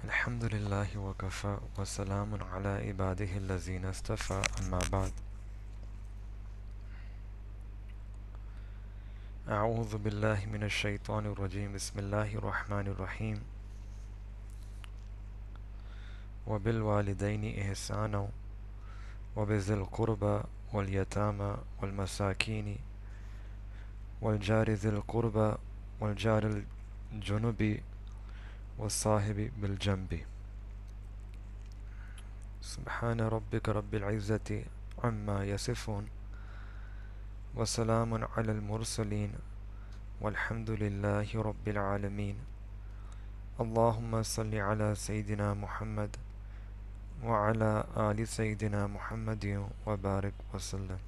الحمد لله وكفى وسلام على عباده الذين اصطفى أما بعد. أعوذ بالله من الشيطان الرجيم. بسم الله الرحمن الرحيم. وبالوالدين إحسانا وبذي القربى واليتامى والمساكين والجار ذي القربى والجار الجنب والصاحب بالجنب. سبحان ربك رب العزة عما يصفون وسلام على المرسلين والحمد لله رب العالمين. اللهم صل على سيدنا محمد وعلى آل سيدنا محمد وبارك وسلم.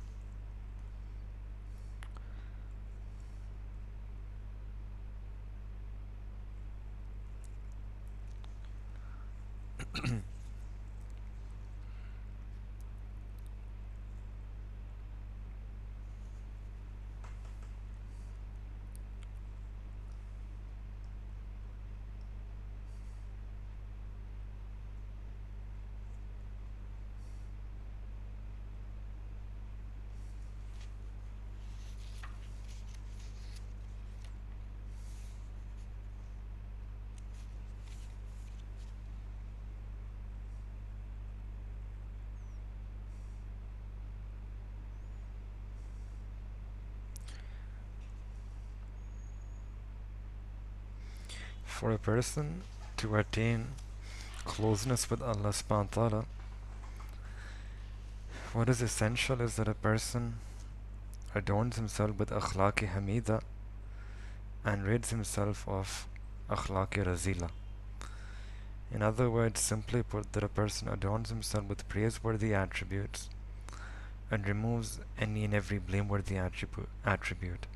For a person to attain closeness with Allah subhanahu wa ta'ala, what is essential is that a person adorns himself with akhlaq hamida and rids himself of akhlaq razila. In other words, simply put, that a person adorns himself with praiseworthy attributes and removes any and every blameworthy attribute.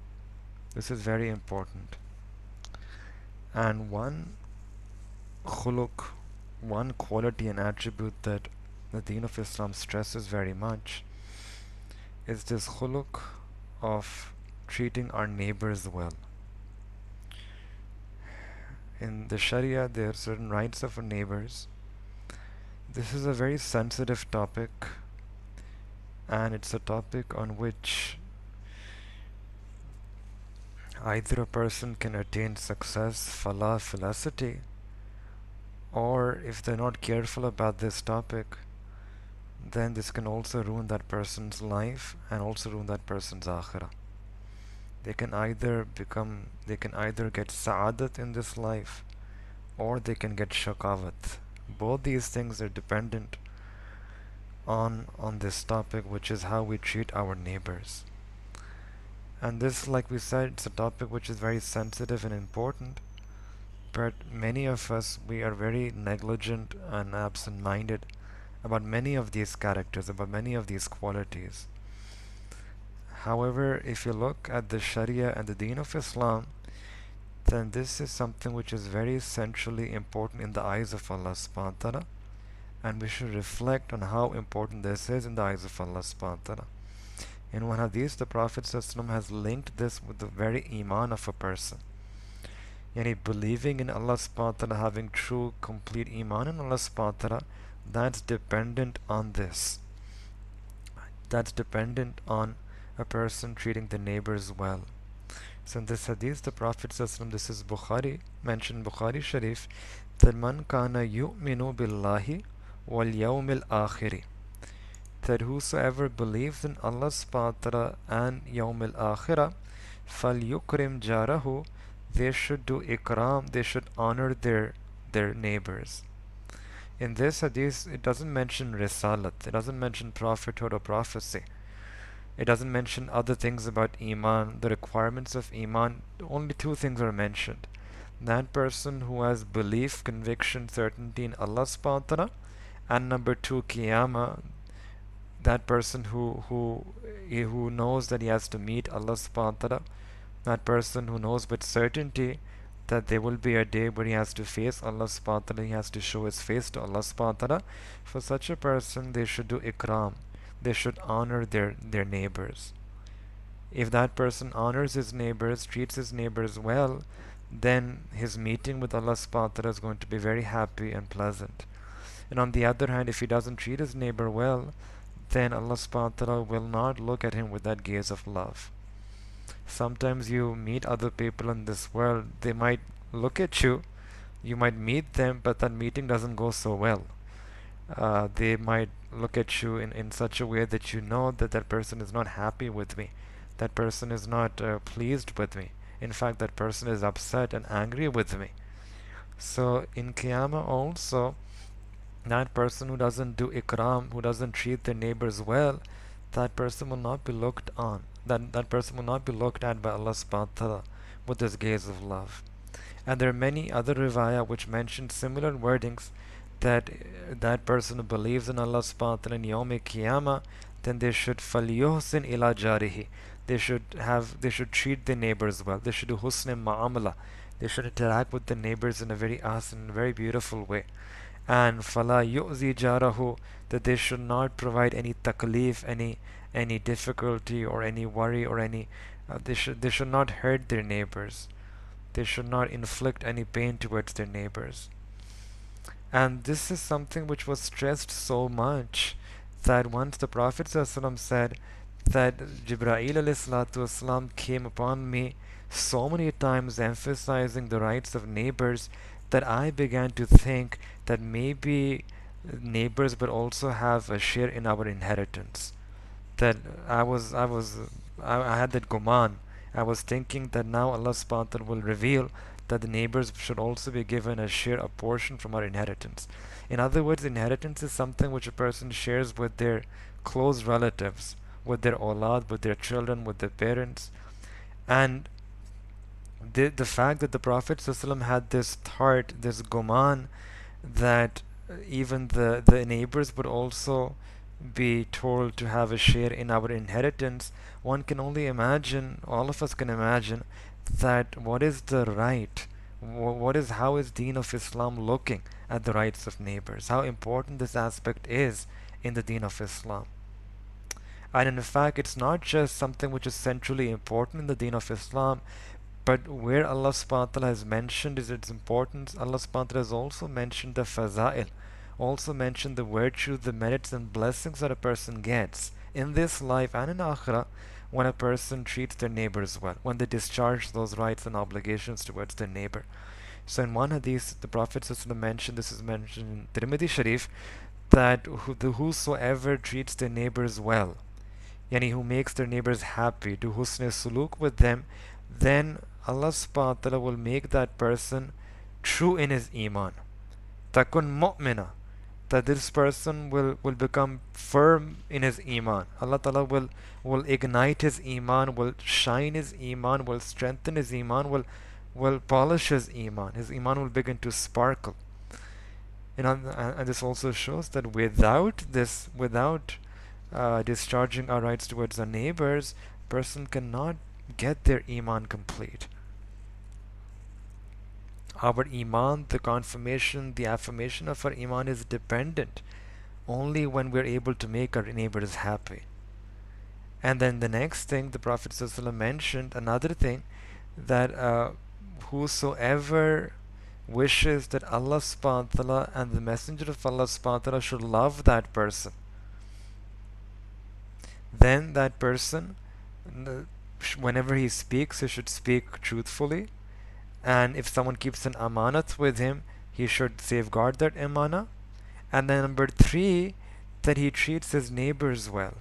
This is very important. And one khuluq, one quality and attribute that the Deen of Islam stresses very much is this khuluq of treating our neighbors well. In the Sharia, there are certain rights of our neighbors. This is a very sensitive topic, and it's a topic on which either a person can attain success, falah, felicity, or if they're not careful about this topic, then this can also ruin that person's life and also ruin that person's akhirah. They can either get sa'adat in this life or they can get shaqawat. Both these things are dependent on this topic, which is how we treat our neighbors. And this, like we said, it's a topic which is very sensitive and important, but many of us, we are very negligent and absent-minded about many of these characters, about many of these qualities. However, if you look at the Sharia and the Deen of Islam, then this is something which is very centrally important in the eyes of Allah subhanahu wa ta'ala, and we should reflect on how important this is in the eyes of Allah subhanahu wa ta'ala. In one hadith, the Prophet ﷺ has linked this with the very iman of a person. Yani believing in Allah subhanahu wa ta'ala, having true, complete iman in Allah subhanahu wa ta'ala, that's dependent on this. That's dependent on a person treating the neighbors well. So in this hadith, the Prophet ﷺ, this is Bukhari, mentioned Bukhari Sharif, that man kana yu'minu billahi wal yawmil akhiri, that whosoever believes in Allah subhanahu wa ta'ala and yawmil akhirah, fal yukrim jarahu, they should do ikram, they should honor their neighbors. In this hadith, it doesn't mention risalat, it doesn't mention prophethood or prophecy. It doesn't mention other things about iman, the requirements of iman. Only two things are mentioned. That person who has belief, conviction, certainty in Allah subhanahu wa ta'ala, and number two, qiyamah, that person who knows that he has to meet Allah subhanahu wa ta'ala, that person who knows with certainty that there will be a day where he has to face Allah subhanahu wa ta'ala, he has to show his face to Allah subhanahu wa ta'ala. For such a person, they should do ikram. They should honor their neighbors. If that person honors his neighbors, treats his neighbors well, then his meeting with Allah subhanahu wa ta'ala is going to be very happy and pleasant. And on the other hand, if he doesn't treat his neighbor well, then Allah subhanahu wa ta'ala will not look at him with that gaze of love. Sometimes you meet other people in this world, they might look at you, you might meet them, but that meeting doesn't go so well. They might look at you in such a way that you know that that person is not happy with me, that person is not pleased with me. In fact, that person is upset and angry with me. So in Qiyamah also, that person who doesn't do ikram, who doesn't treat their neighbors well, that person will not be looked on. That person will not be looked at by Allah subhanahu wa ta'ala with this gaze of love. And there are many other riwayah which mention similar wordings, that that person who believes in Allah subhanahu wa ta'ala in Yawm Qiyamah, then they should falyuhsin ila jarihi. They should treat their neighbors well. They should do husn ma'amala. They should interact with the neighbors in a very ahsan, very beautiful way. And fala yu'zi jarahu, that they should not provide any taklif, any difficulty or any worry or any they should not hurt their neighbors. They should not inflict any pain towards their neighbors. And this is something which was stressed so much that once the Prophet ﷺ said that Jibreel ﷺ came upon me so many times emphasizing the rights of neighbors, that I began to think that maybe neighbors would also have a share in our inheritance. That I had that guman. I was thinking that now Allah subhanahu wa ta'ala will reveal that the neighbors should also be given a share, a portion from our inheritance. In other words, inheritance is something which a person shares with their close relatives, with their awlad, with their children, with their parents. And the fact that the Prophet ﷺ had this thought, this guman, that even the neighbors would also be told to have a share in our inheritance, one can only imagine, all of us can imagine, that what is the right, How is Deen of Islam looking at the rights of neighbors? How important this aspect is in the Deen of Islam. And in fact, it's not just something which is centrally important in the Deen of Islam, but where Allah subhanahu wa ta'ala has mentioned is its importance, Allah subhanahu wa ta'ala has also mentioned the faza'il, also mentioned the virtues, the merits and blessings that a person gets in this life and in akhirah when a person treats their neighbors well, when they discharge those rights and obligations towards their neighbor. So in one hadith, the Prophet mentioned, this is mentioned in Tirmidhi Sharif, that whosoever treats their neighbors well, yani who makes their neighbors happy, do husn suluk with them, then Allah subhanahu wa ta'ala will make that person true in his iman. Takun mu'mina, that this person will become firm in his iman. Allah ta'ala will ignite his iman, will shine his iman, will strengthen his iman, will polish his iman. His iman will begin to sparkle. And this also shows that without discharging our rights towards our neighbors, person cannot get their iman complete. Our iman, the confirmation, the affirmation of our iman is dependent only when we're able to make our neighbors happy. And then the next thing the Prophet ﷺ mentioned, another thing, that whosoever wishes that Allah subhanahu wa ta'ala and the Messenger of Allah subhanahu wa ta'ala should love that person, then that person, whenever he speaks, he should speak truthfully. And if someone keeps an amanat with him, he should safeguard that amana. And then number 3, that he treats his neighbors well.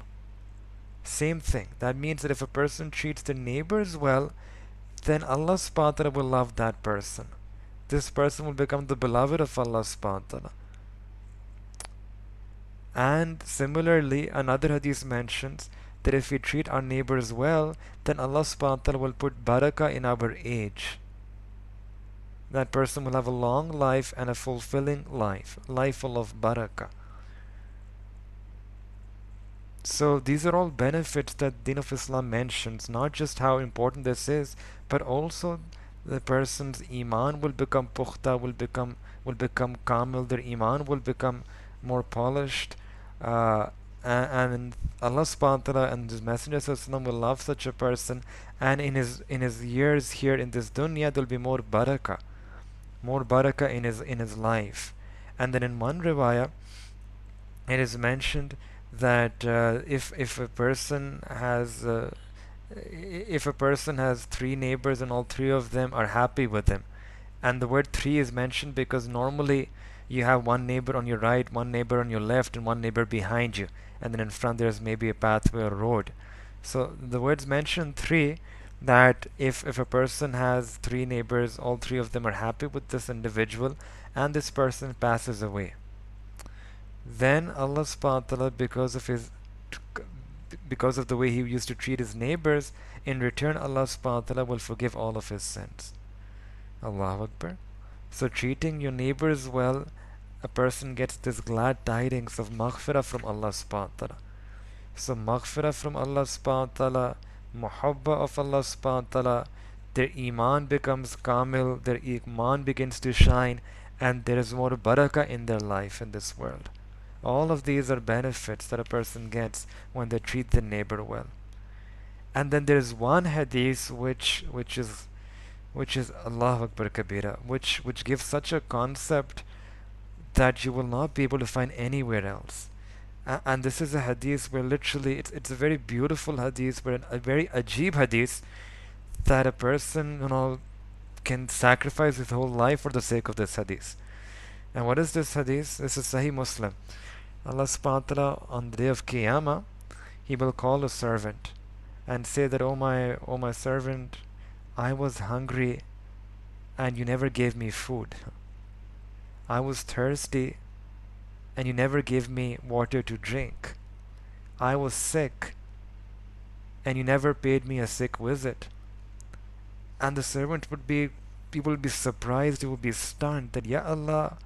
Same thing. That means that if a person treats their neighbors well, then Allah subhanahu wa ta'ala will love that person. This person will become the beloved of Allah subhanahu wa ta'ala. And similarly, another hadith mentions that if we treat our neighbors well, then Allah subhanahu wa ta'ala will put barakah in our age. That person will have a long life and a fulfilling life full of barakah. So these are all benefits that Deen of Islam mentions, not just how important this is, but also the person's iman will become pukhta, will become kamil, their iman will become more polished, and Allah subhanahu wa ta'ala and His Messenger will love such a person, and in his years here in this dunya there will be more barakah in his life. And then in one riwayah it is mentioned that if a person has 3 neighbors and all 3 of them are happy with him, and the word 3 is mentioned because normally you have one neighbor on your right, one neighbor on your left, and one neighbor behind you, and then in front there's maybe a pathway or road. So the words mention 3, that if a person has 3 neighbors, all 3 of them are happy with this individual, and this person passes away, then Allah subhanahu wa ta'ala, because of the way he used to treat his neighbors, in return Allah subhanahu wa ta'ala will forgive all of his sins. Allahu Akbar. So treating your neighbors well, a person gets this glad tidings of maghfirah from Allah subhanahu wa ta'ala. So maghfirah from Allah subhanahu wa ta'ala, muhabba of Allah subhanahu wa ta'ala, their iman becomes kamil, their iman begins to shine, and there is more barakah in their life in this world. All of these are benefits that a person gets when they treat their neighbor well. And then there is one hadith which is Allahu Akbar Kabira, which gives such a concept that you will not be able to find anywhere else. And this is a hadith where literally it's a very beautiful hadith, but a very ajib hadith, that a person can sacrifice his whole life for the sake of this hadith. And what is this hadith? This is Sahih Muslim. Allah subhanahu wa ta'ala on the day of Qiyamah, He will call a servant and say that, oh my servant, I was hungry and you never gave me food. I was thirsty and you never gave me water to drink. I was sick and you never paid me a sick visit. And the servant people would be surprised, he would be stunned that, Ya Allah,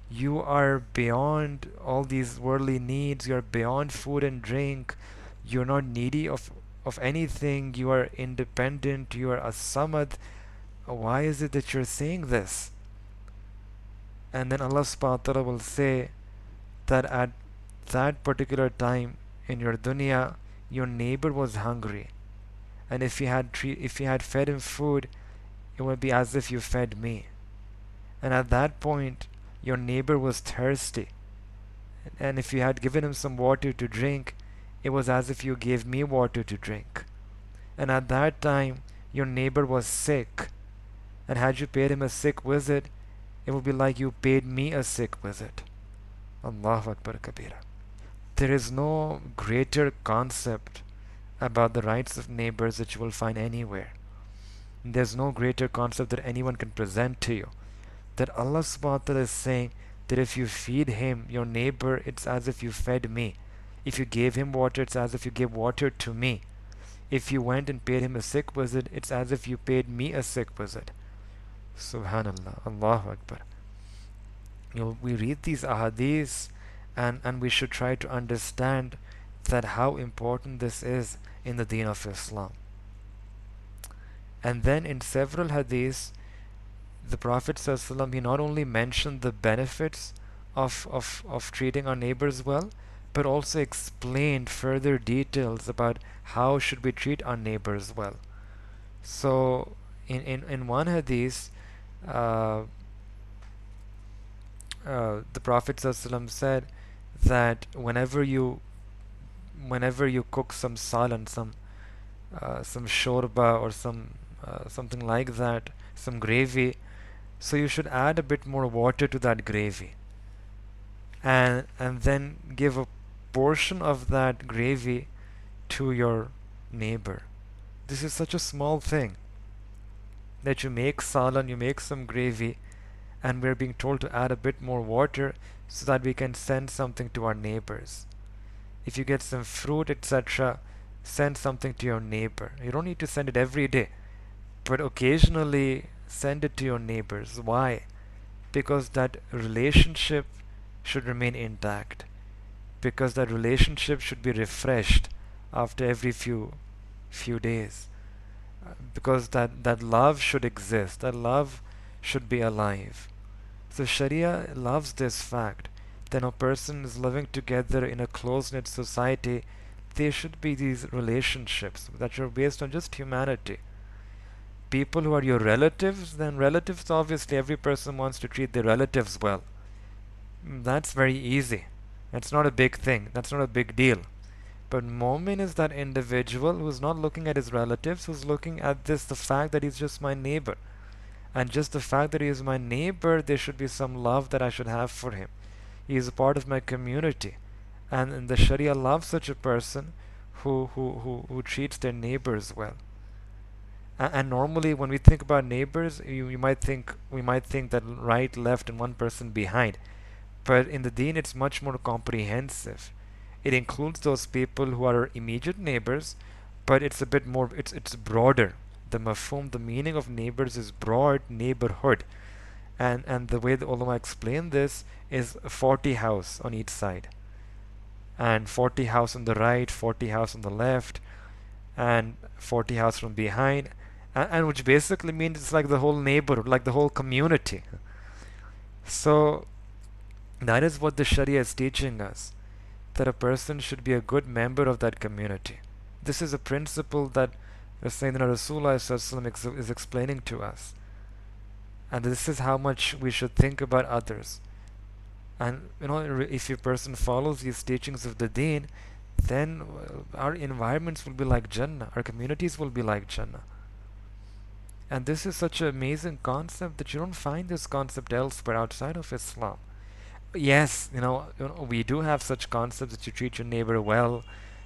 you are beyond all these worldly needs, you are beyond food and drink, you're not needy of anything, you are independent, you are as-samad. why is it that you're saying this? And then Allah subhanahu wa ta'ala will say that at that particular time in your dunya, your neighbor was hungry. And if you had fed him food, it would be as if you fed me. And at that point, your neighbor was thirsty. And if you had given him some water to drink, it was as if you gave me water to drink. And at that time, your neighbor was sick. And had you paid him a sick visit, it would be like you paid me a sick visit. Allahu Akbar Kabira. There is no greater concept about the rights of neighbors that you will find anywhere. There's no greater concept that anyone can present to you. That Allah subhanahu wa ta'ala is saying that if you feed him, your neighbor, it's as if you fed me. If you gave him water, it's as if you gave water to me. If you went and paid him a sick visit, it's as if you paid me a sick visit. Subhanallah, Allahu Akbar. We read these ahadith and we should try to understand that how important this is in the deen of Islam. And then in several hadiths, the Prophet ﷺ, he not only mentioned the benefits of treating our neighbors well, but also explained further details about how should we treat our neighbors well. So in one hadith, the Prophet ﷺ said that whenever you cook some salan, some shorba or something like that, some gravy, so you should add a bit more water to that gravy, and then give a portion of that gravy to your neighbor. This is such a small thing, that you make salan, you make some gravy, and we're being told to add a bit more water so that we can send something to our neighbors. If you get some fruit, etc., send something to your neighbor. You don't need to send it every day, but occasionally send it to your neighbors. Why? Because that relationship should remain intact. Because that relationship should be refreshed after every few days. Because that love should exist. That love should be alive. So Sharia loves this fact that a person is living together in a close-knit society. There should be these relationships that are based on just humanity. People who are your relatives, then relatives, obviously every person wants to treat their relatives well. That's very easy. That's not a big thing. That's not a big deal. But Mu'min is that individual who's not looking at his relatives, who's looking at the fact that he's just my neighbor. And just the fact that he is my neighbor, there should be some love that I should have for him. He is a part of my community. And the Sharia loves such a person who treats their neighbors well. And normally when we think about neighbors, we might think that right, left, and one person behind. But in the deen, it's much more comprehensive. It includes those people who are our immediate neighbors, but it's a bit more, it's broader. The mafhum, the meaning of neighbors is broad neighborhood. And the way the ulama explain this is 40 house on each side. And 40 house on the right, 40 house on the left, and 40 house from behind. And which basically means it's like the whole neighborhood, like the whole community. So that is what the Sharia is teaching us, that a person should be a good member of that community. This is a principle that Sayyidina Rasulullah is explaining to us. And this is how much we should think about others. And if a person follows these teachings of the deen, then our environments will be like Jannah, our communities will be like Jannah. And this is such an amazing concept that you don't find this concept elsewhere outside of Islam. Yes, we do have such concepts that you treat your neighbor well.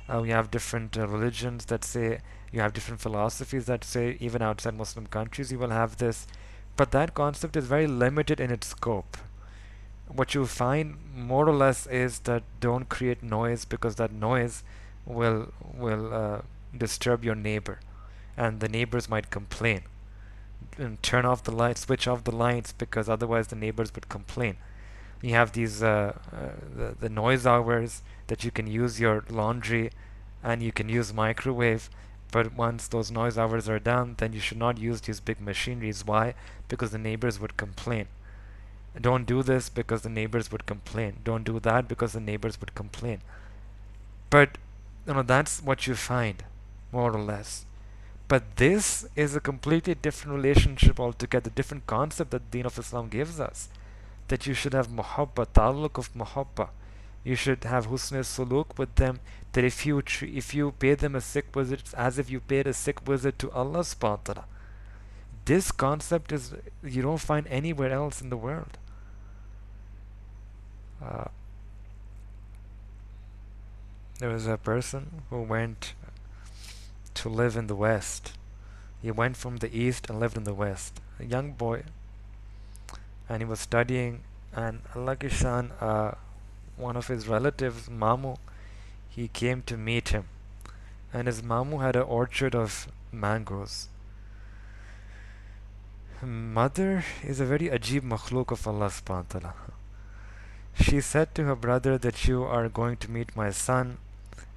We have different religions that say, you have different philosophies that say even outside Muslim countries you will have this. But that concept is very limited in its scope. What you find more or less is that don't create noise, because that noise will disturb your neighbor, and the neighbors might complain. And turn off the lights, switch off the lights, because otherwise the neighbors would complain. You have these the noise hours that you can use your laundry, and you can use microwave. But once those noise hours are done, then you should not use these big machineries. Why? Because the neighbors would complain. Don't do this because the neighbors would complain. Don't do that because the neighbors would complain. But that's what you find, more or less. But this is a completely different relationship altogether, different concept that the Deen of Islam gives us. That you should have muhabba, ta'alluq of muhabba. You should have husn suluk with them. That if you pay them a sick visit, it's as if you paid a sick visit to Allah subhanahu wa ta'ala. This concept is you don't find anywhere else in the world. Uh, there was a person who went to live in the West. He went from the East and lived in the West. A young boy, and he was studying. And Allah Kishan, one of his relatives, Mamu, he came to meet him. And his Mamu had an orchard of mangoes. Mother is a very ajib makhluk of Allah subhanahu wa ta'ala. She said to her brother that you are going to meet my son,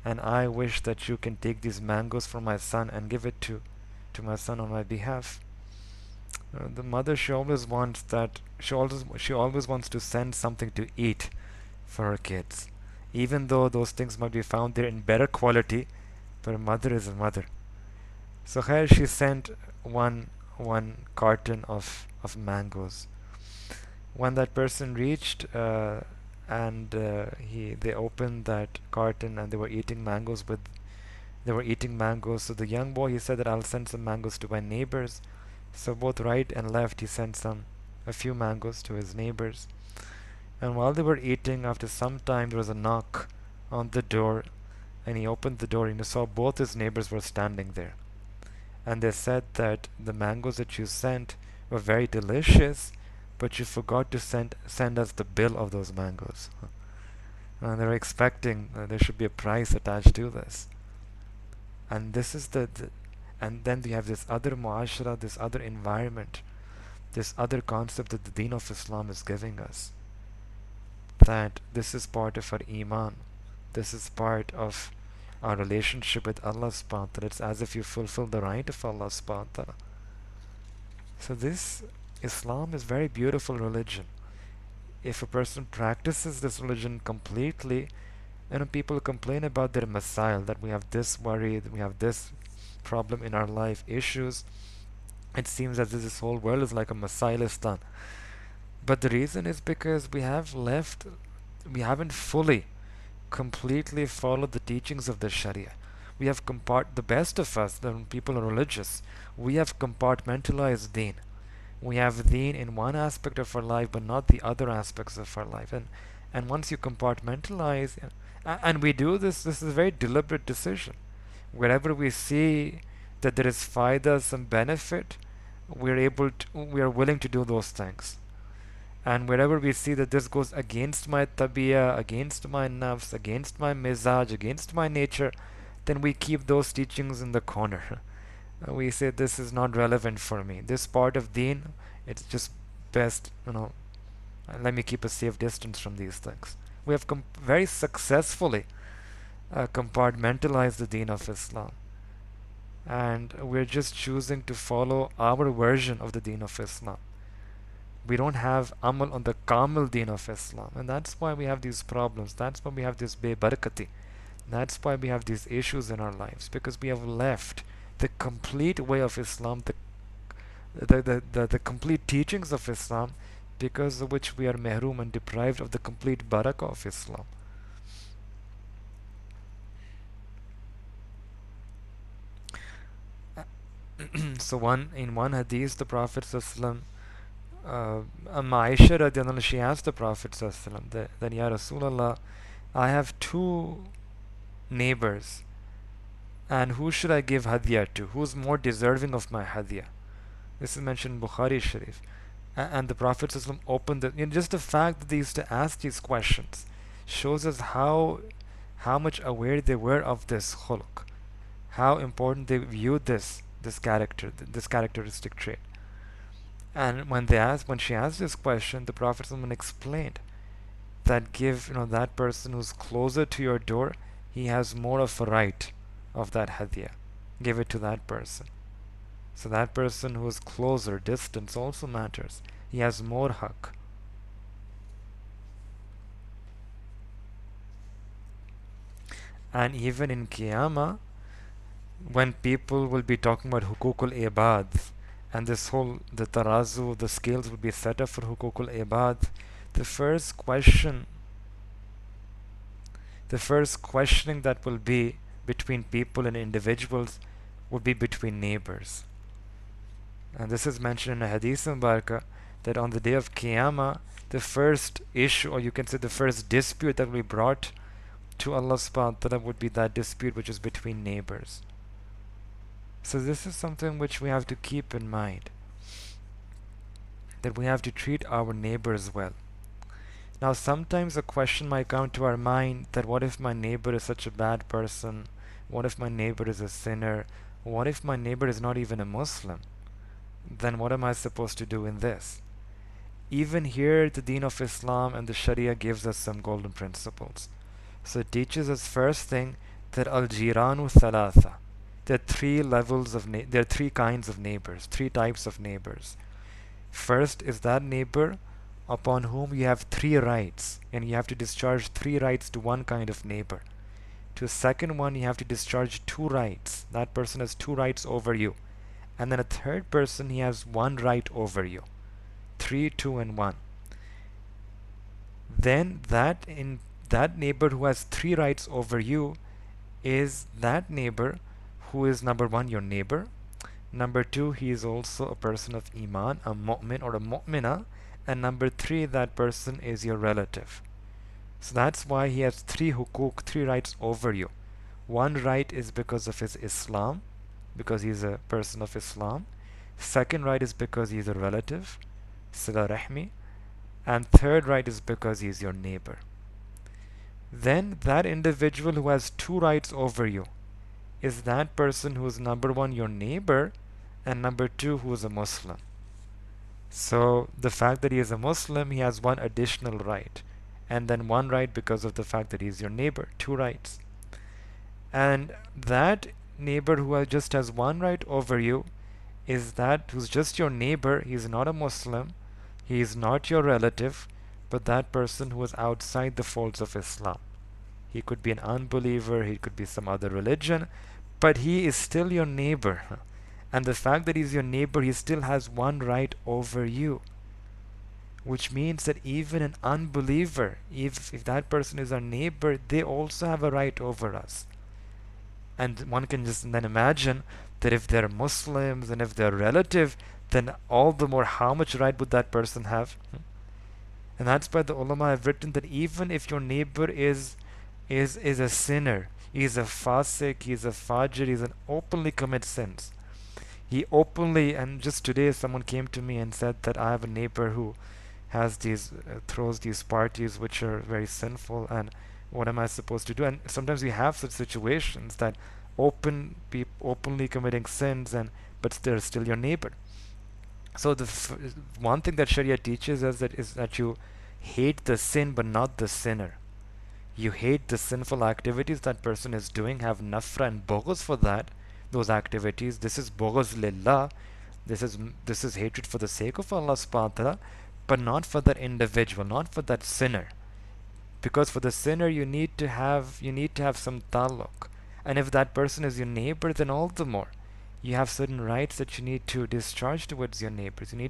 and I wish that you can take these mangoes from my son and give it to my son on my behalf. The mother, she always wants to send something to eat for her kids, even though those things might be found there in better quality. But a mother is a mother. So here she sent one carton of mangoes. When that person reached, and they opened that carton, and they were eating mangoes. So the young boy, he said that I'll send some mangoes to my neighbors. So both right and left, he sent a few mangoes to his neighbors. And while they were eating, after some time, there was a knock on the door, and he opened the door, and he saw both his neighbors were standing there. And they said that the mangoes that you sent were very delicious, but you forgot to send us the bill of those mangoes. And they were expecting there should be a price attached to this. And this is and then we have this other muashara, this other environment, this other concept that the Deen of Islam is giving us. That this is part of our iman. This is part of our relationship with Allah subhanahu wa ta'ala. It's as if you fulfill the right of Allah subhanahu wa ta'ala. So this Islam is very beautiful religion. If a person practices this religion completely, people complain about their masail, that we have this worry, that we have this problem in our life, issues. It seems as if this whole world is like a masailistan. But the reason is because we haven't fully, completely followed the teachings of the Sharia. We have the best of us, the people are religious, we have compartmentalized deen. We have deen in one aspect of our life, but not the other aspects of our life. And once you compartmentalize, and we do this is a very deliberate decision. Wherever we see that there is faida, some benefit, we are willing to do those things. And wherever we see that this goes against my tabiya, against my nafs, against my mizaj, against my nature, then we keep those teachings in the corner. We say this is not relevant for me. This part of deen, it's just best, let me keep a safe distance from these things. We have very successfully compartmentalized the deen of Islam. And we're just choosing to follow our version of the deen of Islam. We don't have amal on the kamil deen of Islam. And that's why we have these problems. That's why we have this barakati. That's why we have these issues in our lives. Because we have left the complete way of Islam, the complete teachings of Islam, because of which we are mehroom and deprived of the complete barakah of Islam. So in one hadith, the Prophet ﷺ, Aisha radiallahu anha, she asked the Prophet ﷺ that Ya Rasulullah, I have two neighbors, and who should I give hadiyah to? Who's more deserving of my hadiyah? This is mentioned in Bukhari Sharif. And the Prophet ﷺ opened just the fact that they used to ask these questions shows us how much aware they were of this khulq, how important they viewed this characteristic trait. And when she asked this question, the Prophet ﷺ explained that give that person who's closer to your door, he has more of a right of that hadiyah. give it to that person. So that person who is closer, distance also matters. He has more haqq. And even in Qiyamah, when people will be talking about hukukul ibad, and this whole, the tarazu, the scales will be set up for hukukul ibad, the first question, the first questioning that will be between people and individuals would be between neighbors. And this is mentioned in a hadith mubarakah that on the day of Qiyamah, the first issue, or you can say the first dispute that will be brought to Allah subhanahu wa ta'ala would be that dispute which is between neighbors. So this is something which we have to keep in mind, that we have to treat our neighbors well. Now sometimes a question might come to our mind that what if my neighbor is such a bad person? What if my neighbor is a sinner? What if my neighbor is not even a Muslim? Then what am I supposed to do in this? Even here the Deen of Islam and the Sharia gives us some golden principles. So it teaches us first thing that al-jiranu thalatha. There are three levels of there are three kinds of neighbors, three types of neighbors. First is that neighbor upon whom you have three rights, and you have to discharge three rights to one kind of neighbor. To a second one, you have to discharge two rights. That person has two rights over you. And then a third person, he has one right over you. 3, 2, and 1. Then that neighbor who has three rights over you is that neighbor who is, number one, your neighbor. Number two, he is also a person of iman, a mu'min or a mu'mina. And number three, that person is your relative. So that's why he has three hukuk, three rights over you. One right is because of his Islam, because he is a person of Islam. Second right is because he is a relative, sila rahmi. And third right is because he is your neighbor. Then that individual who has two rights over you is that person who is, number one, your neighbor, and number two, who is a Muslim. So the fact that he is a Muslim, he has one additional right, and then one right because of the fact that he is your neighbor, two rights. And that neighbor who just has one right over you is that who's just your neighbor. He is not a Muslim, he is not your relative, but that person who is outside the folds of Islam. He could be an unbeliever, he could be some other religion, but he is still your neighbor. And the fact that he's your neighbor, he still has one right over you. Which means that even an unbeliever, if that person is our neighbor, they also have a right over us. And one can just then imagine that if they're Muslims and if they're relative, then all the more how much right would that person have? And that's why the ulama have written that even if your neighbor is a sinner, he's a fasik, he's a fajr, he's an openly commits sins. He openly, and just today someone came to me and said that I have a neighbor who has these, throws these parties which are very sinful, and what am I supposed to do? And sometimes we have such situations that openly committing sins, but they're still your neighbor. So the one thing that Sharia teaches us is that you hate the sin but not the sinner. You hate the sinful activities that person is doing, have nafra and boghuz for those activities. This is boghuz lillah. This is hatred for the sake of Allah subhanahu wa ta'ala, but not for that individual, not for that sinner. Because for the sinner you need to have some taluk. And if that person is your neighbor, then all the more. You have certain rights that you need to discharge towards your neighbors. You have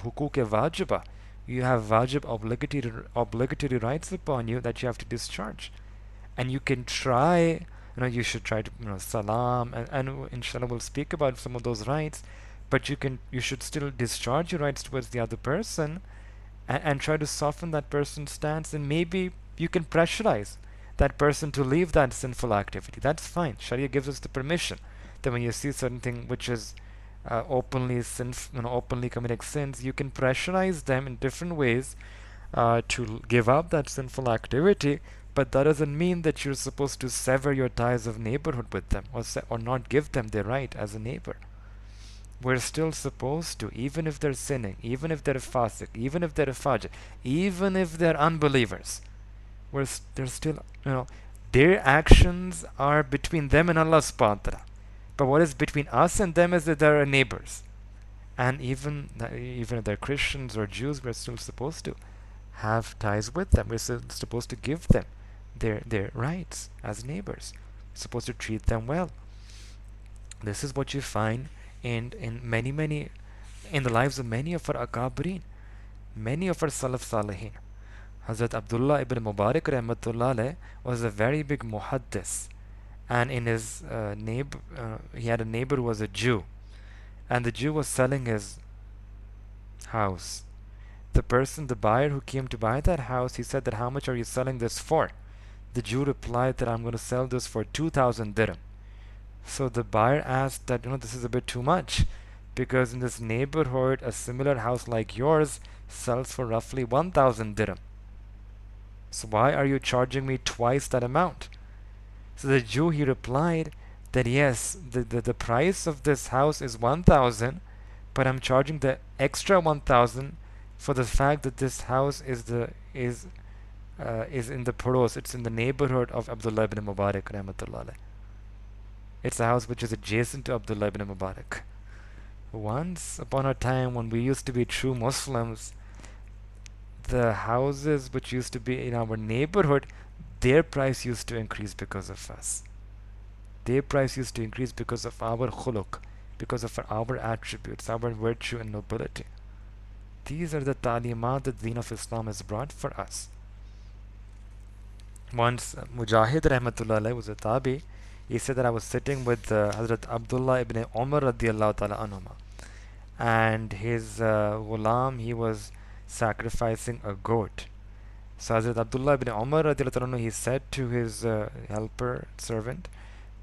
hukuk wajiba. You have wajib obligatory rights upon you that you have to discharge. And you can try, you should try to, salam, and inshallah we'll speak about some of those rights, but you should still discharge your rights towards the other person and try to soften that person's stance, and maybe you can pressurize that person to leave that sinful activity. That's fine. Sharia gives us the permission that when you see certain thing which is openly committing sins, you can pressurize them in different ways to give up that sinful activity, but that doesn't mean that you're supposed to sever your ties of neighborhood with them or not give them their right as a neighbor. We're still supposed to, even if they're sinning, even if they're fasik, even if they're fajr, even if they're unbelievers, they're still, Their actions are between them and Allah subhanahu wa ta'ala. But what is between us and them is that they're neighbors. And even if they're Christians or Jews, we're still supposed to have ties with them. We're still supposed to give them their rights as neighbors. We're supposed to treat them well. This is what you find in many in the lives of many of our akabirin, many of our Salaf Salihin. Hazrat Abdullah ibn Mubarak rahmatullah alayh was a very big muhaddis, and in his neighbor, he had a neighbor who was a Jew, and the Jew was selling his house. The buyer who came to buy that house, he said that, how much are you selling this for? The Jew replied that, I'm going to sell this for 2,000 dirham. So the buyer asked that, this is a bit too much, because in this neighborhood, a similar house like yours sells for roughly 1,000 dirham. So why are you charging me twice that amount? So the Jew, he replied that, yes, the price of this house is 1,000, but I'm charging the extra 1,000 for the fact that this house is in the Paros, it's in the neighborhood of Abdullah ibn Mubarak rahmatullah alayh. It's a house which is adjacent to Abdullah ibn Mubarak. Once upon a time, when we used to be true Muslims, the houses which used to be in our neighborhood, their price used to increase because of us. Their price used to increase because of our khuluq, because of our attributes, our virtue and nobility. These are the ta'limat that the Deen of Islam has brought for us. Once Mujahid rahmatullah alayh was a tabi. He said that I was sitting with Hazrat Abdullah ibn Umar radiallahu ta'ala anhuma, and his ghulam, he was sacrificing a goat. So Hazrat Abdullah ibn Umar radiallahu ta'ala anhu, he said to his helper, servant,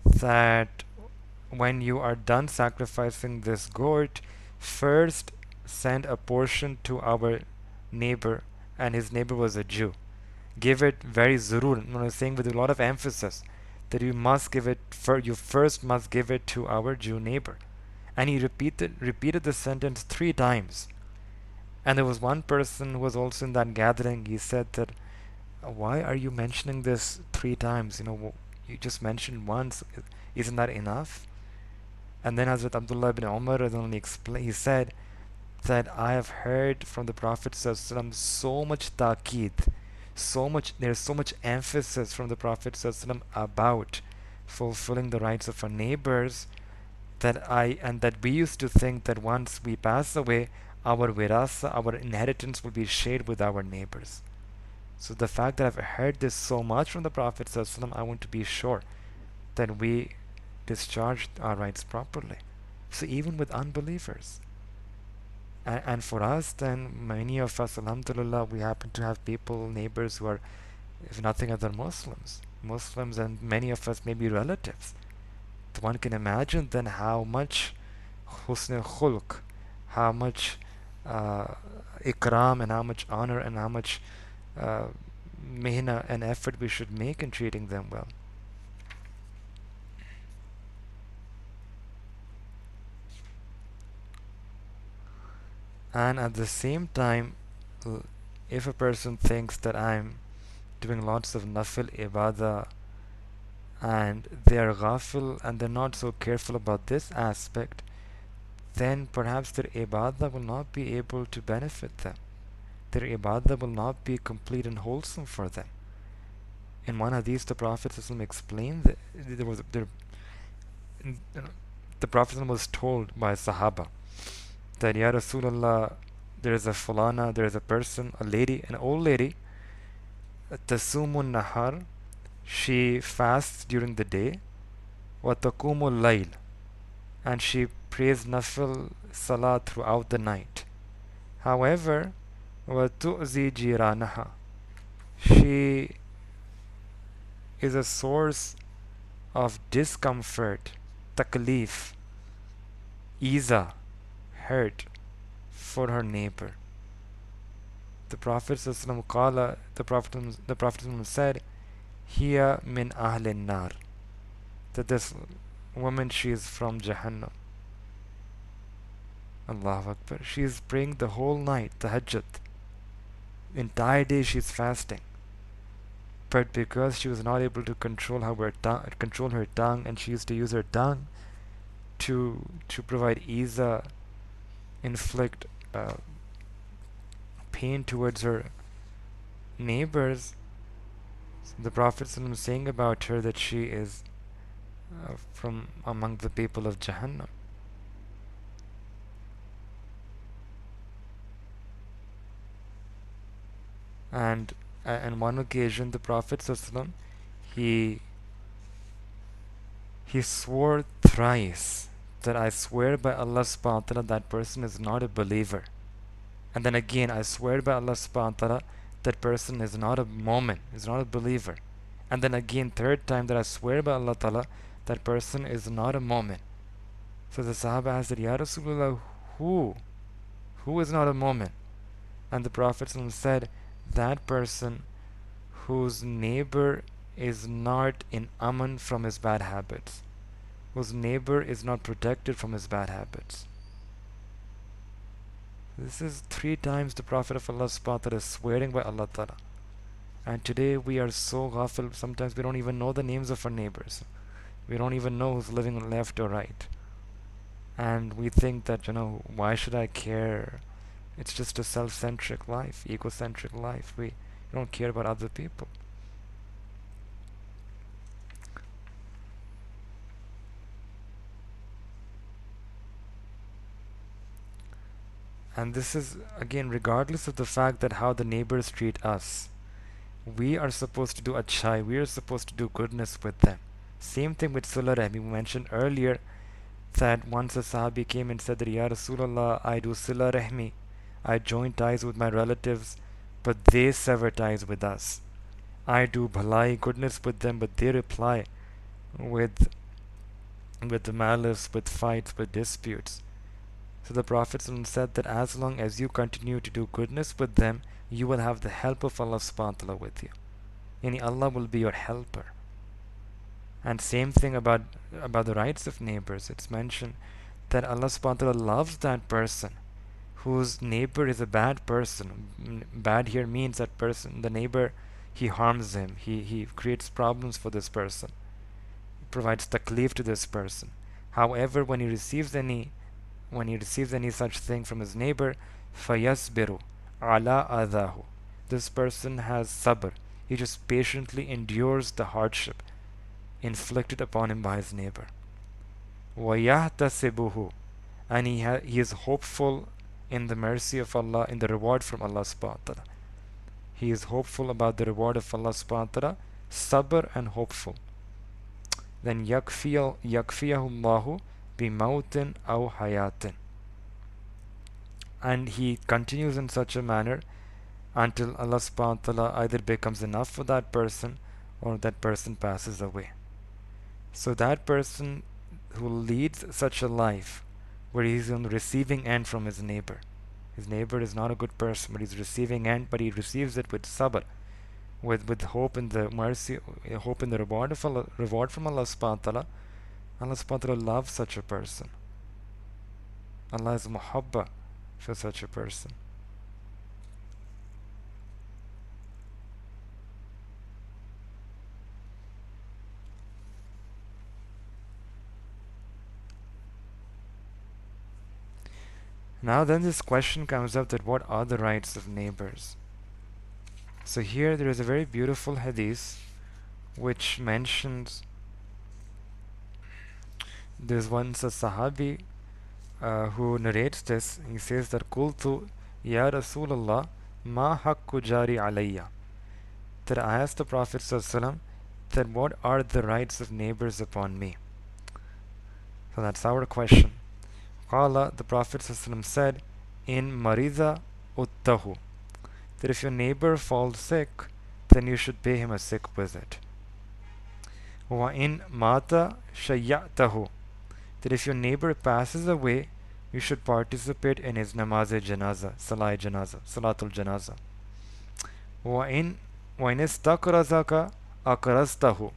that when you are done sacrificing this goat, first send a portion to our neighbor, and his neighbor was a Jew. Give it very zurur, saying with a lot of emphasis, that you first must give it to our Jew neighbor. And he repeated the sentence 3 times. And there was one person who was also in that gathering. He said that, why are you mentioning this 3 times? You just mentioned once. Isn't that enough? And then Hazrat Abdullah ibn Umar he said that, I have heard from the Prophet ﷺ so much ta'keed, there's so much emphasis from the Prophet ﷺ about fulfilling the rights of our neighbors, that we used to think that once we pass away, our wirasa, our inheritance, will be shared with our neighbors. So the fact that I've heard this so much from the Prophet ﷺ, I want to be sure that we discharge our rights properly. So even with unbelievers. And for us, then, many of us, alhamdulillah, we happen to have neighbors who are, if nothing other, Muslims, and many of us may be relatives. So one can imagine then how much husn khulq, how much ikram, and how much honor, and how much mehna and effort we should make in treating them well. And at the same time, if a person thinks that I'm doing lots of nafil ibadah, and they are ghafil, and they're not so careful about this aspect, then perhaps their ibadah will not be able to benefit them. Their ibadah will not be complete and wholesome for them. In one hadith, the Prophet explained that the Prophet was told by a Sahaba that, Ya Rasulullah, there is a fulana, there is a person, a lady, an old lady, tasumun nahar, she fasts during the day, wa taqumul layl, and she prays nafil salah throughout the night. However, wa tu'zi jiranaha, she is a source of discomfort, taklif, iza, hurt for her neighbor. The Prophet said, Hiya min ahlin nar, that this woman, she is from Jahannam. Allahu Akbar. She is praying the whole night, tahajjud. Entire day she is fasting. but because she was not able to control her tongue, and she used to use her tongue to provide iza, inflict pain towards her neighbors. So the Prophet ﷺ saying about her that she is from among the people of Jahannam. And on one occasion, the Prophet ﷺ, he swore thrice that I swear by Allah subhanahu wa ta'ala that person is not a believer. And then again, I swear by Allah subhanahu wa ta'ala that person is not a mu'min, is not a believer. And then again, third time, that I swear by Allah ta'ala that person is not a mu'min. So the Sahaba asked that, Ya Rasulullah, who is not a mu'min? And the Prophet said, that person whose neighbor is not in aman from his bad habits, whose neighbor is not protected from his bad habits. This is 3 times the Prophet of Allah subhanahu wa ta'ala is swearing by Allah ta'ala. And today we are so ghafil, sometimes we don't even know the names of our neighbors. We don't even know who's living left or right. And we think that, why should I care? It's just a self-centric life, egocentric life. We don't care about other people. And this is, again, regardless of the fact that how the neighbors treat us. We are supposed to do achai, we are supposed to do goodness with them. Same thing with Sulah Rahmi. We mentioned earlier that once a Sahabi came and said that, Ya Rasulullah, I do Sulah Rahmi, I join ties with my relatives, but they sever ties with us. I do bhalai, goodness with them, but they reply with malice, with fights, with disputes. So the Prophet said that as long as you continue to do goodness with them, you will have the help of Allah subhanahu wa ta'ala with you. Yani Allah will be your helper. And same thing about the rights of neighbors. It's mentioned that Allah subhanahu wa ta'ala loves that person whose neighbor is a bad person. Bad here means that person, the neighbor, he harms him. He creates problems for this person. He provides taklif to this person. However, when he receives any such thing from his neighbor, فَيَصْبِرُ عَلَىٰ أَذَاهُ. This person has sabr. He just patiently endures the hardship inflicted upon him by his neighbor. وَيَحْتَسِبُهُ. And he is hopeful in the mercy of Allah, in the reward from Allah subhanahu wa ta'ala. He is hopeful about the reward of Allah subhanahu wa ta'ala, sabr and hopeful. Then يَكْفِيَهُ اللَّهُ بِمَوْتٍ أَوْ حَيَاتٍ. And he continues in such a manner until Allah subhanahu wa ta'ala either becomes enough for that person or that person passes away. So that person who leads such a life where he's on the receiving end from his neighbor is not a good person, but he's receiving end, but he receives it with sabr, with hope in the mercy, hope in the reward from Allah subhanahu wa ta'ala. Allah subhanahu wa ta'ala loves such a person. Allah is muhabba for such a person. Now then this question comes up that what are the rights of neighbors? So here there is a very beautiful hadith which mentions, there's once a Sahabi who narrates this. He says that Qultu Ya Rasulullah ma haqqu jari alayya. That I asked the Prophet ﷺ that what are the rights of neighbors upon me? So that's our question. Qala, the Prophet ﷺ said, in marida uttahu. That if your neighbor falls sick, then you should pay him a sick visit. Wa in mata shayyatahu. That if your neighbor passes away, you should participate in his namaz-e-janaza, salatul janaza. Wa in istakrazaka akrastahu.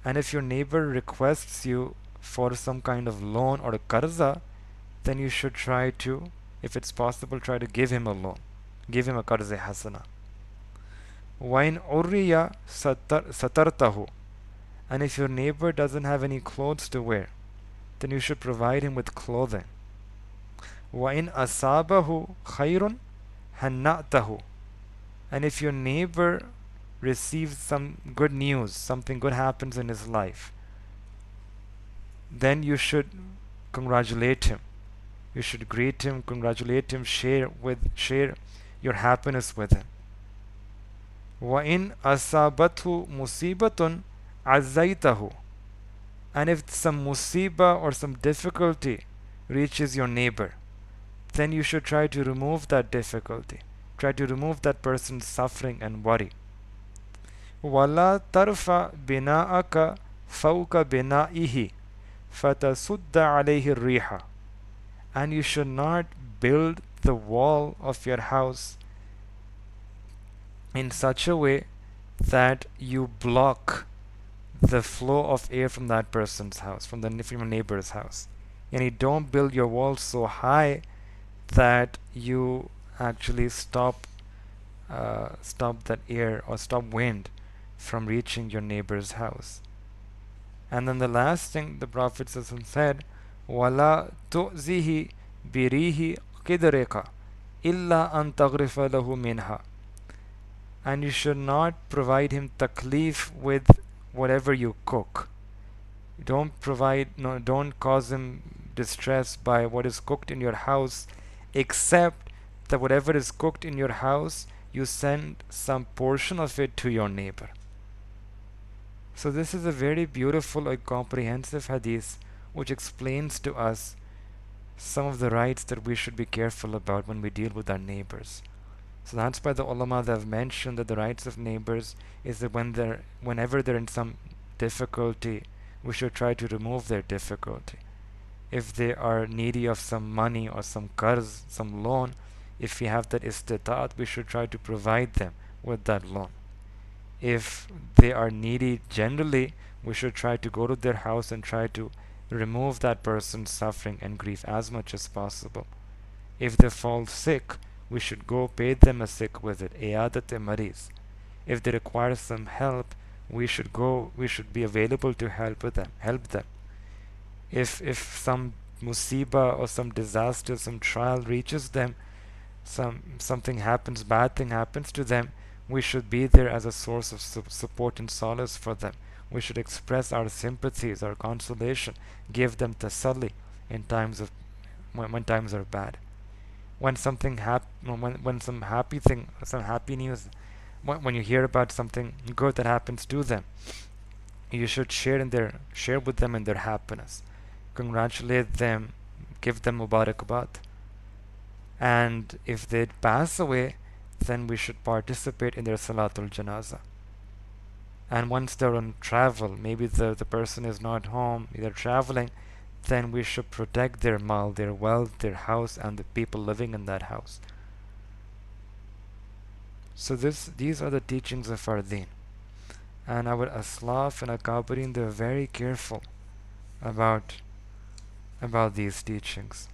And if your neighbor requests you for some kind of loan or a qarza, then you should try to, if it's possible, try to give him a loan. Give him a qarza hasana. وَإِنْ عُرِّيَ سَتَرْتَهُ. And if your neighbor doesn't have any clothes to wear, then you should provide him with clothing. وَإِنْ أَصَابَهُ خَيْرٌ هَنَّأْتَهُ. And if your neighbor receives some good news, something good happens in his life, then you should congratulate him. You should greet him, congratulate him, share your happiness with him. وَإِنْ أَصَابَتْهُ مُصِيبَةٌ عَزَّيْتَهُ. And if some musiba or some difficulty reaches your neighbor, then you should try to remove that difficulty. Try to remove that person's suffering and worry. وَلَا تَرْفَعْ بِنَاءَكَ فَوْقَ بِنَائِهِ فَتَسُدَّ عَلَيْهِ الرِّيحَ. And you should not build the wall of your house in such a way that you block the flow of air from that person's house, from your neighbor's house. And you don't build your walls so high that you actually stop that air or stop wind from reaching your neighbor's house. And then the last thing the Prophet said, وَلَا تُؤْذِهِ بِرِيهِ قِدْرِكَ إِلَّا أَن تَغْرِفَ لَهُ مِنْهَا. And you should not provide him taklif with whatever you cook. Don't cause him distress by what is cooked in your house, except that whatever is cooked in your house, you send some portion of it to your neighbor. So this is a very beautiful and comprehensive hadith which explains to us some of the rights that we should be careful about when we deal with our neighbors. So that's why the ulama have mentioned that the rights of neighbors is that whenever they're in some difficulty, we should try to remove their difficulty. If they are needy of some money or some qarz, some loan, if we have that istitaat, we should try to provide them with that loan. If they are needy generally, we should try to go to their house and try to remove that person's suffering and grief as much as possible. If they fall sick, we should go pay them a sick visit, iyadat mariz. If they require some help, we should be available to help them. If some musiba or some disaster, some trial reaches them, something happens, bad thing happens to them, we should be there as a source of support and solace for them. We should express our sympathies, our consolation, give them tasalli in times of when times are bad. When something when some happy news, when you hear about something good that happens to them, you should share with them in their happiness, congratulate them, give them mubarakabad. And if they pass away, then we should participate in their salatul janazah. And once they're on travel, maybe the person is not home, they're traveling, then we should protect their mal, their wealth, their house, and the people living in that house. So these are the teachings of our deen. And our aslaf and akabirin, they're very careful about these teachings.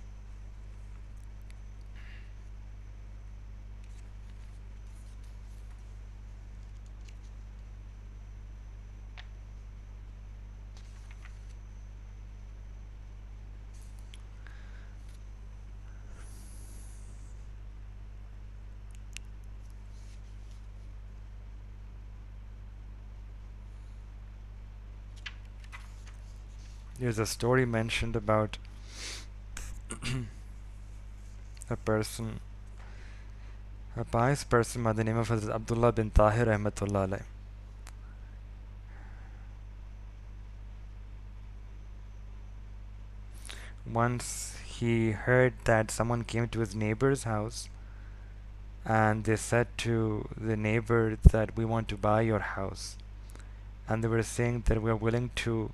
There's a story mentioned about a pious person by the name of Hazrat Abdullah bin Tahir rahmatullah alayh. Once he heard that someone came to his neighbor's house and they said to the neighbor that we want to buy your house, and they were saying that we're willing to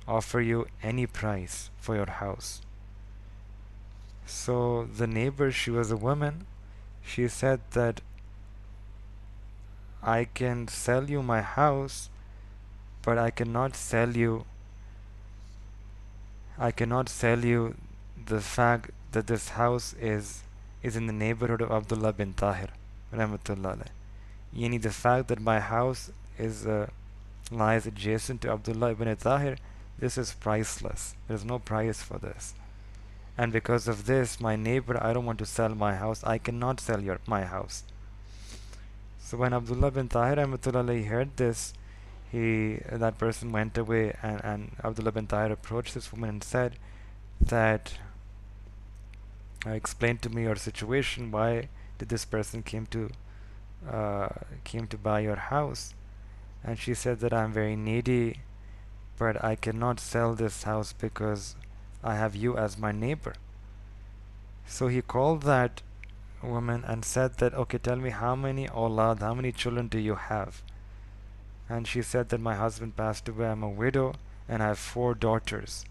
offer you any price for your house. So the neighbor, she was a woman, she said that I can sell you my house, but I cannot sell you the fact that this house is in the neighborhood of Abdullah bin Tahir rahmatullah alayh. Yani the fact that my house is lies adjacent to Abdullah ibn Tahir, this is priceless. There's no price for this. And because of this, my neighbor, I don't want to sell my house. I cannot sell my house. So when Abdullah bin Tahir rahmatullah heard this, that person went away, and Abdullah bin Tahir approached this woman and said that, explain to me your situation. Why did this person came to buy your house? And she said that I'm very needy, but I cannot sell this house because I have you as my neighbor. So he called that woman and said that, okay, tell me how many awlad, how many children do you have? And she said that my husband passed away, I'm a widow, and I have 4 daughters.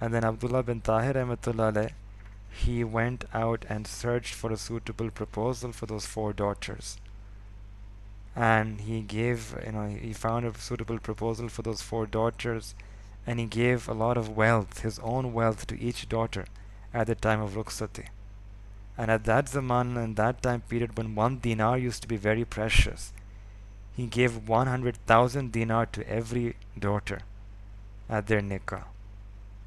And then Abdullah bin Tahir rahmatullah, he went out and searched for a suitable proposal for those 4 daughters. And he found a suitable proposal for those 4 daughters, and he gave a lot of wealth, his own wealth, to each daughter at the time of Rukhsati. And at that zaman, in that time period when 1 dinar used to be very precious, he gave 100,000 dinar to every daughter at their nikah.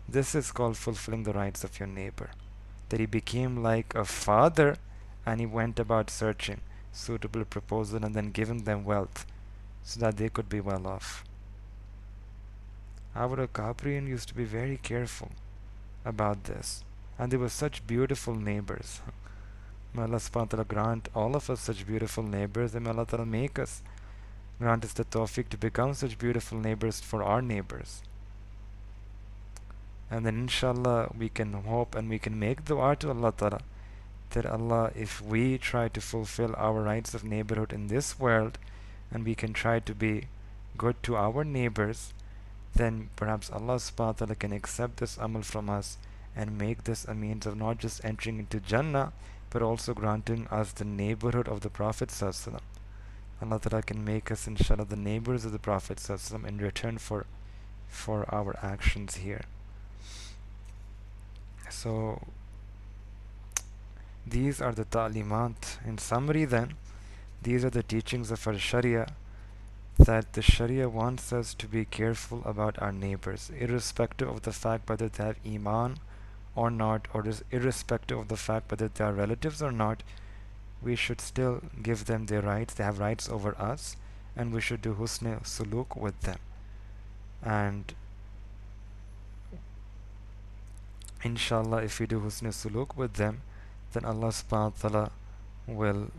This is called fulfilling the rights of your neighbor. That he became like a father, and he went about searching suitable proposal and then giving them wealth so that they could be well off. Our Akabrian used to be very careful about this, and they were such beautiful neighbors. May Allah subhanahu wa ta'ala grant all of us such beautiful neighbors, and may Allah ta'ala grant us the tawfiq to become such beautiful neighbors for our neighbors. And then inshallah we can hope and we can make dua to Allah ta'ala that Allah, if we try to fulfill our rights of neighborhood in this world, and we can try to be good to our neighbors, then perhaps Allah subhanahu wa ta'ala can accept this amal from us and make this a means of not just entering into Jannah, but also granting us the neighborhood of the Prophet sallallahu alaihi wasallam. Allah ta'ala can make us inshallah the neighbors of the Prophet sallallahu alaihi wasallam in return for our actions here. So these are the ta'limat. In summary then, these are the teachings of our Sharia, that the Sharia wants us to be careful about our neighbors, irrespective of the fact whether they have Iman or not, or irrespective of the fact whether they are relatives or not. We should still give them their rights. They have rights over us, and we should do husn suluk with them. And inshallah, if we do husn suluk with them, then Allah subhanahu wa ta'ala will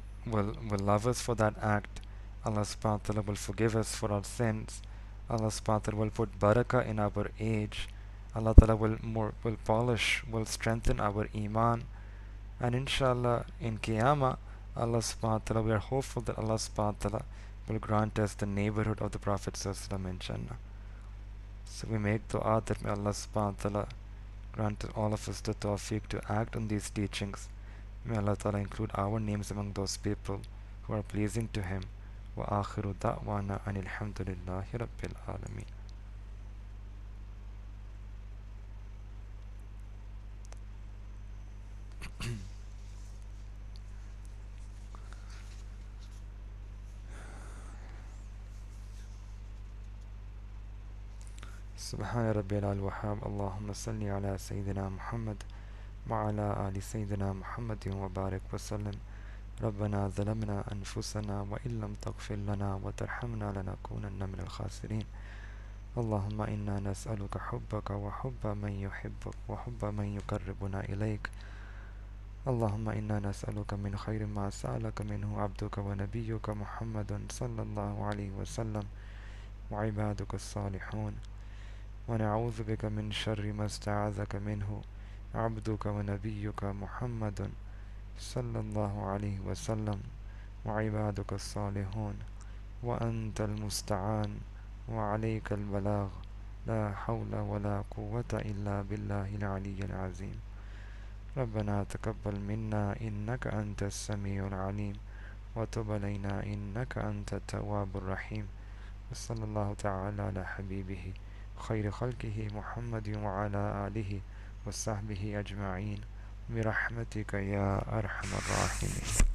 love us for that act. Allah subhanahu wa ta'ala will forgive us for our sins. Allah subhanahu wa ta'ala will put barakah in our age. Allah ta'ala will polish, will strengthen our iman. And inshallah, in Qiyamah, Allah subhanahu wa ta'ala, we are hopeful that Allah subhanahu wa ta'ala will grant us the neighborhood of the Prophet sallallahu alaihi wasallam in Jannah. So we make dua that may Allah subhanahu wa ta'ala grant all of us the tawfiq to act on these teachings. May Allah ta'ala include our names among those people who are pleasing to Him. Wa akhiru da'wana anil hamdulillahi rabbil alameen. سبحان ربي الوهاب. اللهم صل على سيدنا محمد وعلى آل سيدنا محمد وبارك وسلم. ربنا ظلمنا أنفسنا وإن لم تغفر لنا وترحمنا لنكونن من الخاسرين. اللهم إنا نسألك حبك وحب من يحبك وحب من يقربنا إليك. اللهم إنا نسألك من خير ما سألك منه عبدك ونبيك محمد صلى الله عليه وسلم وعبادك الصالحون، ونعوذ بك من شر ما استعاذك منه عبدك ونبيك محمد صلى الله عليه وسلم وعبادك الصالحون، وأنت المستعان وعليك البلاغ. لا حول ولا قوة إلا بالله العلي العظيم. ربنا تقبل منا إنك أنت السميع العليم، وتب علينا إنك أنت التواب الرحيم. وصلى الله تعالى على حبيبه خير خلقه محمد وعلى آله وصحبه أجمعين برحمتك يا أرحم الراحمين.